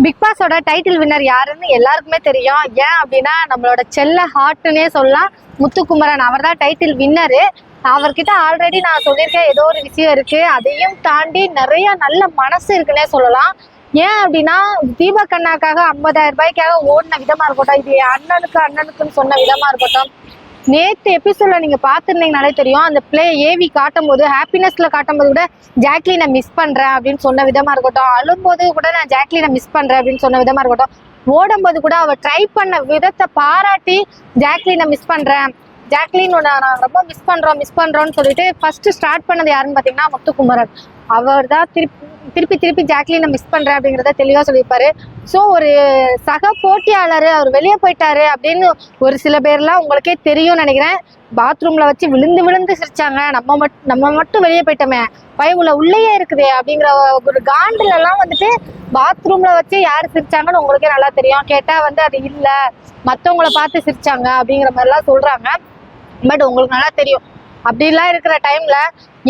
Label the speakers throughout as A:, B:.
A: Big பாஸோட title winner யாருன்னு எல்லாருக்குமே தெரியும். ஏன் அப்படின்னா நம்மளோட செல்ல ஹார்ட்னே சொல்லலாம். முத்துக்குமரன் அவர் தான் டைட்டில் வின்னரு. அவர்கிட்ட ஆல்ரெடி நான் சொல்லியிருக்கேன், ஏதோ ஒரு விஷயம் இருக்கு, அதையும் தாண்டி நிறைய நல்ல மனசு இருக்குன்னே சொல்லலாம். ஏன் அப்படின்னா தீபக் அண்ணாக்காக 50,000 ரூபாய்க்காக ஓடின விதமா இருக்கட்டும், இது அண்ணனுக்குன்னு சொன்ன விதமா இருக்கட்டும், நேற்று எபிசோட்ல நீங்க பாத்துருந்தீங்கனாலே தெரியும். அந்த பிளே ஏவி காட்டும் போது, ஹாப்பினஸ்ல காட்டும் போது கூட ஜாக்லினை மிஸ் பண்றேன் அப்படின்னு சொன்ன விதமா இருக்கட்டும், அழும்போது கூட நான் ஜாக்லினை மிஸ் பண்றேன் அப்படின்னு சொன்ன விதமா இருக்கட்டும், ஓடும்போது கூட அவ ட்ரை பண்ண விதத்தை பாராட்டி ஜாக்லினை மிஸ் பண்றேன், ஜாக்லின் நான் ரொம்ப மிஸ் பண்றோம்னு சொல்லிட்டு ஃபர்ஸ்ட் ஸ்டார்ட் பண்ணது யாருன்னு பாத்தீங்கன்னா முத்துக்குமரன். அவர் தான் திருப்பி ஜாக்லினை மிஸ் பண்றேன் அப்படிங்கிறத தெளிவா சொல்லியிருப்பாரு. ஸோ ஒரு சக போட்டியாளர் அவர் வெளியே போயிட்டாரு அப்படின்னு ஒரு சில பேர்லாம் உங்களுக்கே தெரியும்னு நினைக்கிறேன். பாத்ரூம்ல வச்சு விழுந்து சிரிச்சாங்க. நம்ம மட்டும் வெளியே போயிட்டோமே, பயவுல உள்ளேயே இருக்குது அப்படிங்கிற ஒரு காண்டுல எல்லாம் வந்துட்டு பாத்ரூம்ல வச்சு யாரு சிரிச்சாங்கன்னு உங்களுக்கே நல்லா தெரியும். கேட்டா அது இல்ல, மத்தவங்கள பார்த்து சிரிச்சாங்க அப்படிங்கிற மாதிரிலாம் சொல்றாங்க. பட் உங்களுக்கு நல்லா தெரியும், அப்படிலாம் இருக்கிற டைம்ல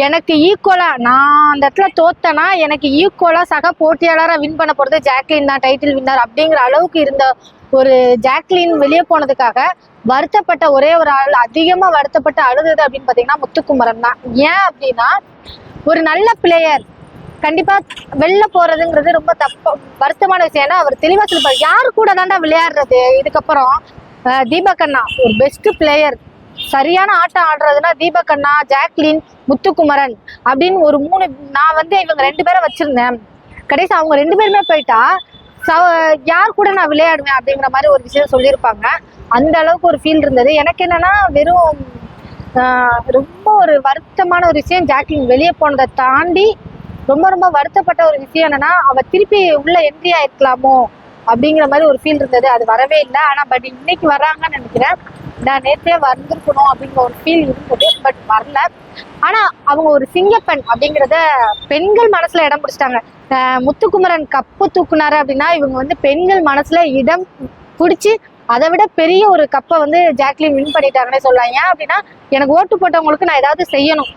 A: எனக்கு ஈக்குவலா நான் அந்த இடத்துல தோத்தனா எனக்கு ஈக்குவலா சக போட்டியாளராக வின் பண்ண போறது ஜாக்லின் தான் டைட்டில் வின்னர் அப்படிங்கிற அளவுக்கு இருந்த ஒரு ஜாக்லின் வெளியே போனதுக்காக வருத்தப்பட்ட ஒரே ஒரு ஆள், அதிகமா வருத்தப்பட்டு அழுது அப்படின்னு பாத்தீங்கன்னா முத்துக்குமரன் தான். ஏன் அப்படின்னா ஒரு நல்ல பிளேயர் கண்டிப்பா வெளில போறதுங்கிறது ரொம்ப வருத்தமான விஷயம். ஏன்னா அவர் தெளிவா சொல்லிப்பாரு, யாரு கூட தாண்டா விளையாடுறது இதுக்கப்புறம். தீபக் அண்ணா ஒரு பெஸ்ட் பிளேயர், சரியான ஆட்டம் ஆடுறதுன்னா தீபக் அண்ணா, ஜாக்லின், முத்துக்குமரன் அப்படின்னு ஒரு 3. நான் இவங்க 2 பேரை வச்சிருந்தேன். கடைசி அவங்க 2 பேருமே போயிட்டா யார் கூட நான் விளையாடுவேன் அப்படிங்கிற மாதிரி ஒரு விஷயம் சொல்லியிருப்பாங்க. அந்த அளவுக்கு ஒரு ஃபீல் இருந்தது. எனக்கு என்னன்னா வெறும் ரொம்ப ஒரு வருத்தமான ஒரு விஷயம், ஜாக்லின் வெளியே போனதை தாண்டி ரொம்ப வருத்தப்பட்ட ஒரு விஷயம் என்னன்னா அவ திருப்பி உள்ள என்ட்ரி ஆயிருக்கலாமோ அப்படிங்கிற மாதிரி ஒரு ஃபீல் இருந்தது. அது வரவே இல்லை. ஆனா பட் இன்னைக்கு வர்றாங்கன்னு நினைக்கிறேன். நான் நேற்றே வந்திருக்கணும் அப்படிங்கிற ஒரு ஃபீல் இருந்தது, பட் வரல. ஆனா அவங்க ஒரு சிங்கப்பெண் அப்படிங்கிறத பெண்கள் மனசுல இடம் பிடிச்சிட்டாங்க. முத்துக்குமரன் கப்பு தூக்குனாரு அப்படின்னா இவங்க பெண்கள் மனசுல இடம் பிடிச்சி அதை விட பெரிய ஒரு கப்பை ஜாக்லின் வின் பண்ணிட்டாங்கன்னே சொல்லலாம். ஏன் அப்படின்னா எனக்கு ஓட்டு போட்டவங்களுக்கு நான் ஏதாவது செய்யணும்,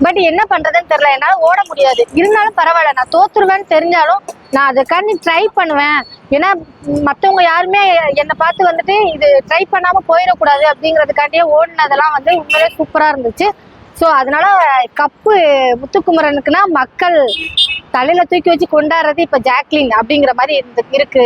A: பட் என்ன பண்றதுன்னு தெரியல, என்னால ஓட முடியாது. இருந்தாலும் பரவாயில்ல, நான் தோத்துருவேன்னு தெரிஞ்சாலும் நான் அதுக்காண்டி ட்ரை பண்ணுவேன். ஏன்னா மற்றவங்க யாருமே என்னை பார்த்து இது ட்ரை பண்ணாம போயிடக்கூடாது அப்படிங்கிறதுக்காண்டியே ஓடினதெல்லாம் உண்மையிலே சூப்பரா இருந்துச்சு. ஸோ அதனால கப்பு முத்துக்குமரனுக்குன்னா மக்கள் தலையில தூக்கி வச்சு கொண்டாடுறது இப்ப ஜாக்லின் அப்படிங்கிற மாதிரி இருக்கு.